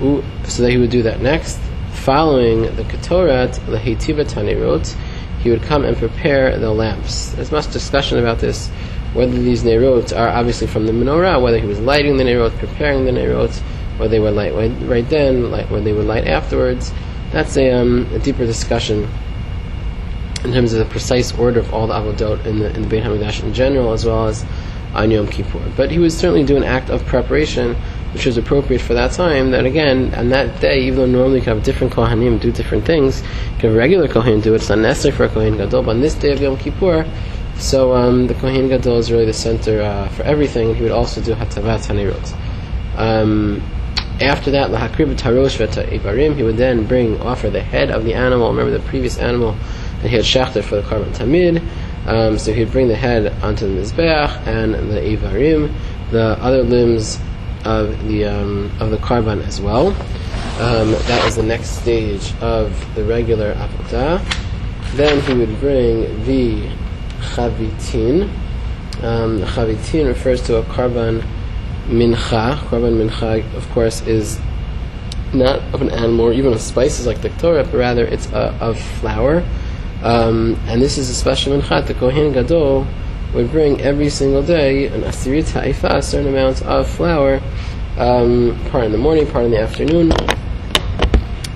So that he would do that next. Following the Ketorat, the Heitiva Tanerot, he would come and prepare the lamps. There's much discussion about this, whether these Nerot are obviously from the menorah, whether he was lighting the Nerot, preparing the Nerot, whether they would light right then, whether they would light afterwards. That's a deeper discussion in terms of the precise order of all the avodot in the Beit HaMikdash in general, as well as on Yom Kippur. But he would certainly do an act of preparation, which was appropriate for that time. That again, on that day, even though normally you can have different Kohanim do different things, you can have a regular Kohen do it. It's not necessary for a Kohen Gadol. But on this day of Yom Kippur, so the Kohen Gadol is really the center for everything. He would also do Hatavat Hanerot. After that, Lahakriv Tarosh V'Ivarim, he would then offer the head of the animal. Remember the previous animal that he had shachted for the Karban Tamid. So he'd bring the head onto the Mizbeach and the Ivarim, the other limbs of the Karban as well. That was the next stage of the regular Avodah. Then he would bring the Chavitin. The Chavitin refers to a Karban Mincha. Karban Mincha, of course, is not of an animal or even of spices like the Torah, but rather it's of flour. And this is a special Mincha. The Kohen Gadol would bring every single day an asirit ha'ifah, a certain amount of flour, part in the morning, part in the afternoon.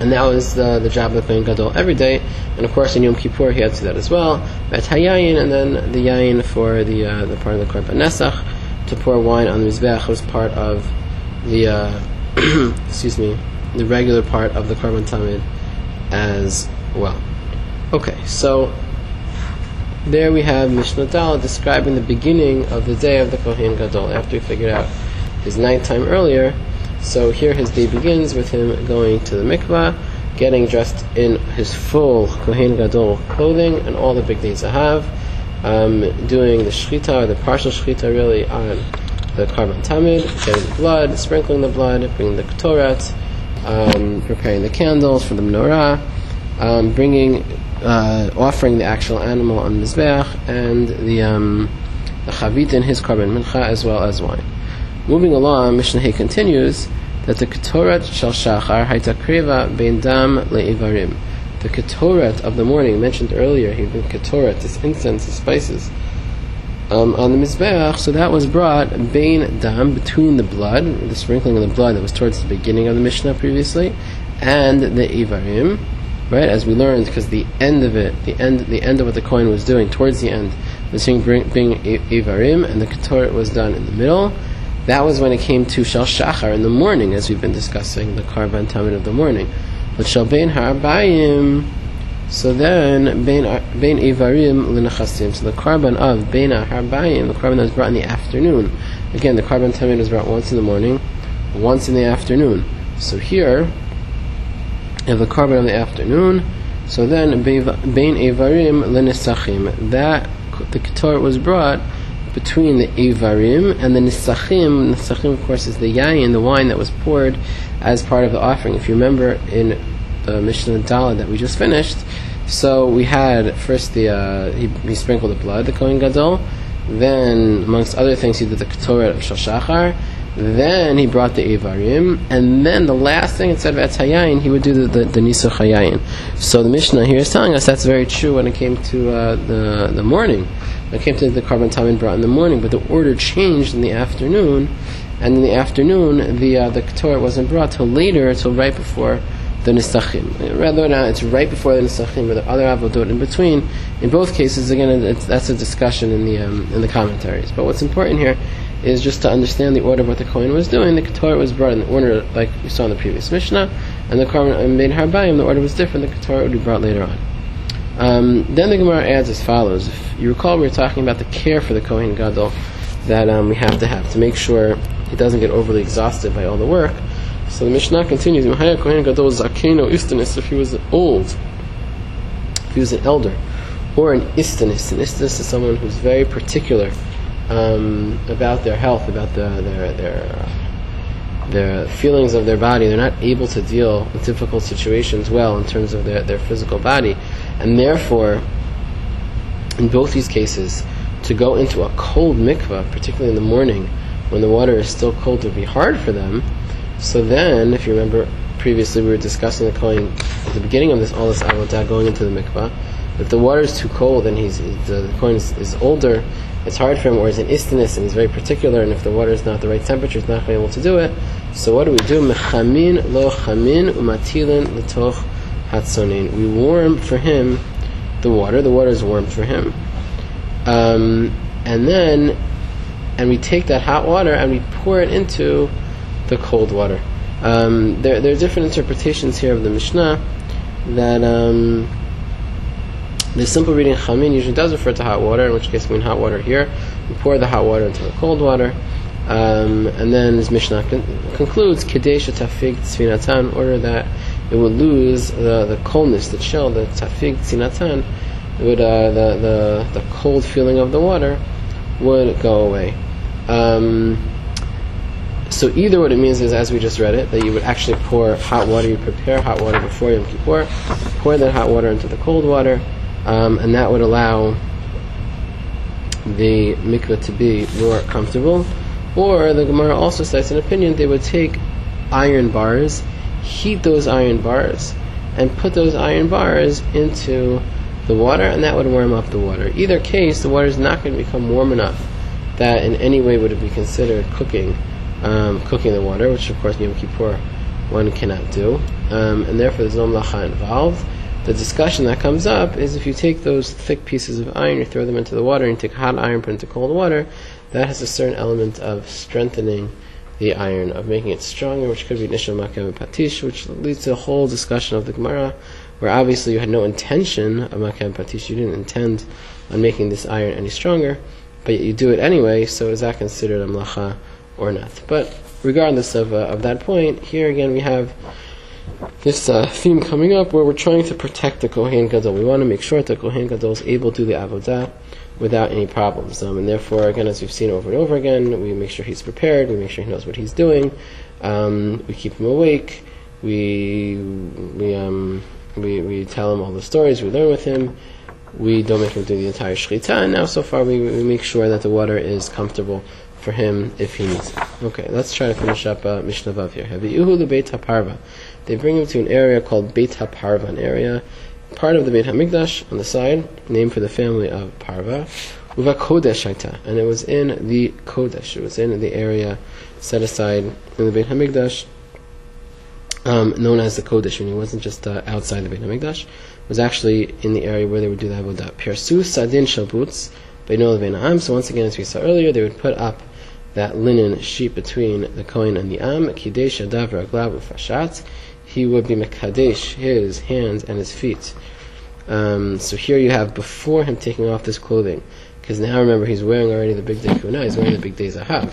And that was the job of the Kohen Gadol every day. And of course in Yom Kippur he had to do that as well. Bet hayayin, and then the yayin for the part of the Korban Nesach, to pour wine on the Mizbeach was part of the the regular part of the Korban Tamid as well. Okay, so there we have Mishnah Dal describing the beginning of the day of the Kohen Gadol after he figured out his nighttime earlier. So here his day begins with him going to the mikvah, getting dressed in his full Kohen Gadol clothing and all the big days zahav, doing the shchita, or the partial shchita really, on the Karban Tamid, getting the blood, sprinkling the blood, bringing the ketoret, preparing the candles for the menorah, offering the actual animal on the mizbeach, and the chavit in his Karban Mincha, as well as wine. Moving along, Mishnah Hay continues that the ketoret shel shachar hayta kreva bein dam le'ivarim. The ketoret of the morning, mentioned earlier, he bring ketoret, this incense, the spices, on the mizbeach. So that was brought bein dam, between the blood, the sprinkling of the blood that was towards the beginning of the Mishnah previously, and the ivarim. Right, as we learned, because the end of it, the end of what the Kohen was doing towards the end, was being Ivarim, and the Ketoret was done in the middle. That was when it came to Shel Shachar in the morning, as we've been discussing, the Karban Tamid of the morning. But Shel Bein Ha'arbayim, so then Bein Ivarim L'Nechasim, so the Karban of Bein Ha'arbayim, the Karban that was brought in the afternoon. Again, the Karban Tamid was brought once in the morning, once in the afternoon. So here of the Karban of the afternoon, so then Bein Ivarim L'Nesachim, that the Ketoret was brought between the Ivarim and the Nisachim. Nisachim, of course, is the yayin, the wine that was poured as part of the offering. If you remember in the Mishnah Dala that we just finished, so we had first he sprinkled the blood, the Kohen Gadol, then amongst other things he did the Ketoret of Shel Shachar, then he brought the Ivarim, and then the last thing, instead of Etz Hayayin, he would do the Nisuch Hayayin. So the Mishnah here is telling us that's very true when it came to the morning. When it came to the Karban Tamid brought in the morning, but the order changed in the afternoon, and in the afternoon the Ketoret wasn't brought till later, till right before the Nisachim. Rather than it's right before the Nisachim, but the other Avodot in between. In both cases, again, that's a discussion in the commentaries. But what's important here is just to understand the order of what the Kohen was doing. The Ketoret was brought in the order like we saw in the previous Mishnah, and the Karban Bein Harbayim, the order was different. The Ketoret would be brought later on. Then the Gemara adds as follows. If you recall, we were talking about the care for the Kohen Gadol that we have to make sure he doesn't get overly exhausted by all the work. So the Mishnah continues, Kohen Gadol Zakeno Istanis, if he was old, if he was an elder, or an Istanis. An Istanis is someone who's very particular about their health, about their feelings of their body. They're not able to deal with difficult situations well in terms of their physical body, and therefore in both these cases to go into a cold mikvah, particularly in the morning when the water is still cold, would be hard for them. So then, if you remember, previously we were discussing the Kohen at the beginning of all this avodah going into the mikvah. If the water is too cold and the Kohen is older, it's hard for him, or he's an istinus and he's very particular, and if the water is not the right temperature, he's not going to be able to do it. So what do? Mechamin lo chamin umatilin letoch hatzonin. We warm for him the water. The water is warm for him, and we take that hot water and we pour it into the cold water. There are different interpretations here of the Mishnah that the simple reading chamin usually does refer to hot water, in which case we mean hot water here. We pour the hot water into the cold water, and then this Mishnah concludes Kadesh tafig tzvinatan, in order that it would lose the coldness, the chill, the tafig tzvinatan, would the cold feeling of the water would go away. So either what it means is, as we just read it, that you would actually pour hot water, you prepare hot water before Yom Kippur, pour that hot water into the cold water, and that would allow the mikveh to be more comfortable. Or the Gemara also cites an opinion, they would take iron bars, heat those iron bars, and put those iron bars into the water, and that would warm up the water. Either case, the water is not going to become warm enough that in any way would it be considered cooking the water, which of course Yom Kippur one cannot do, and therefore there's no melacha involved. The discussion that comes up is if you take those thick pieces of iron, you throw them into the water, and you take hot iron, put it into cold water, that has a certain element of strengthening the iron, of making it stronger, which could be nishal makem patish, which leads to a whole discussion of the Gemara, where obviously you had no intention of makem patish, you didn't intend on making this iron any stronger, but yet you do it anyway, so is that considered a melacha or not? But regardless of that point, here again we have this theme coming up where we're trying to protect the Kohen Gadol. We want to make sure that the Kohen Gadol is able to do the avodah without any problems. And therefore, again, as we've seen over and over again, we make sure he's prepared, we make sure he knows what he's doing, we keep him awake, we tell him all the stories, we learn with him, we don't make him do the entire shechita, and now so far we make sure that the water is comfortable for him if he needs it. Okay, let's try to finish up Mishnah Vav here. Beit HaParva. They bring him to an area called Beit HaParva, an area, part of the Beit HaMikdash on the side, named for the family of Parva. Uva Kodesh Haita, and it was in the Kodesh, it was in the area set aside in the Beit HaMikdash, known as the Kodesh, and it wasn't just outside the Beit HaMikdash, it was actually in the area where they would do the Avodah. Persu Sadin Shabutz, Beinol Beina'am. So once again, as we saw earlier, they would put up that linen sheet between the Kohen and the Am, Kidesh Adav Raglav Ufashat. He would be Mekadesh, his hands and his feet. So here you have before him taking off this clothing, because now remember he's wearing already the big day kuna, he's wearing the big day zahav.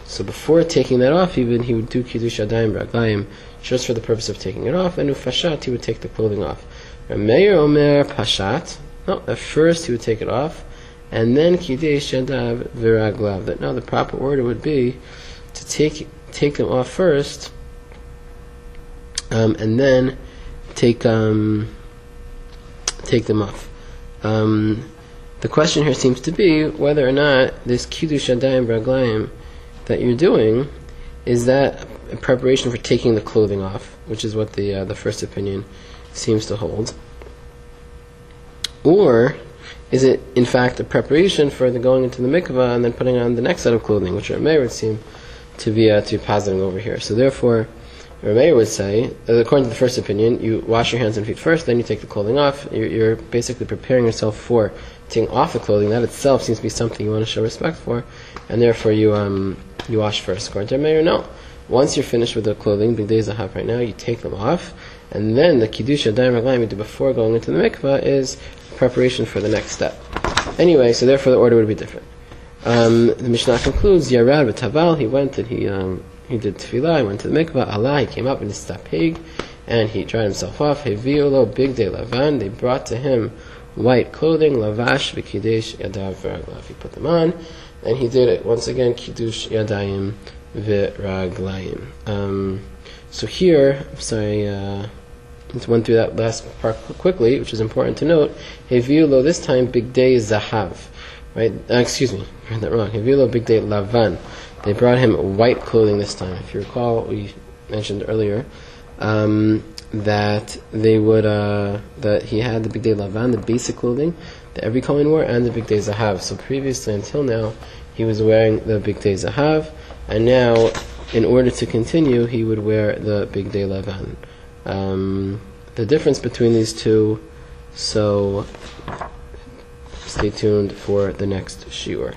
So before taking that off, even he would do Kiddush Adayim Raglayim just for the purpose of taking it off, and Ufashat, he would take the clothing off. Meir Omer Pashat, no, at first he would take it off, and then Kidesh Yadav Viraglav. That now the proper order would be to take them off first, and then take them off. The question here seems to be whether or not this Kiddush Yadayim Viraglayim that you're doing is that a preparation for taking the clothing off, which is what the first opinion seems to hold, or is it in fact a preparation for the going into the mikvah and then putting on the next set of clothing, which Rameir would seem to be positing over here. So therefore, Rameir would say, according to the first opinion, you wash your hands and feet first, then you take the clothing off. You're basically preparing yourself for taking off the clothing. That itself seems to be something you want to show respect for, and therefore you wash first. According to Rameir, no. Once you're finished with the clothing, big days I have right now, you take them off, and then the Kiddush Adayim Raglayim you do before going into the mikvah is preparation for the next step. Anyway, so therefore the order would be different. The Mishnah concludes, Yarad v'taval, he went and he did tefillah, he went to the mikvah, Allah, he came up in his stapig, and he dried himself off, Heviolo big day lavan, they brought to him white clothing, lavash v'kidesh yadav v'raglav, he put them on, and he did it once again, Kiddush Yadayim v'raglayim. So here, I'm sorry, let's went through that last part quickly, which is important to note. Heviulo, this time, big day zahav. Right? Excuse me, I read that wrong. Heviulo, big day lavan. They brought him white clothing this time. If you recall, we mentioned earlier, that they would that he had the Bigdei Lavan, the basic clothing that every Kohen wore, and the Bigdei Zahav. So previously, until now, he was wearing the Bigdei Zahav, and now, in order to continue, he would wear the Bigdei Lavan. The difference between these two, so stay tuned for the next shiur.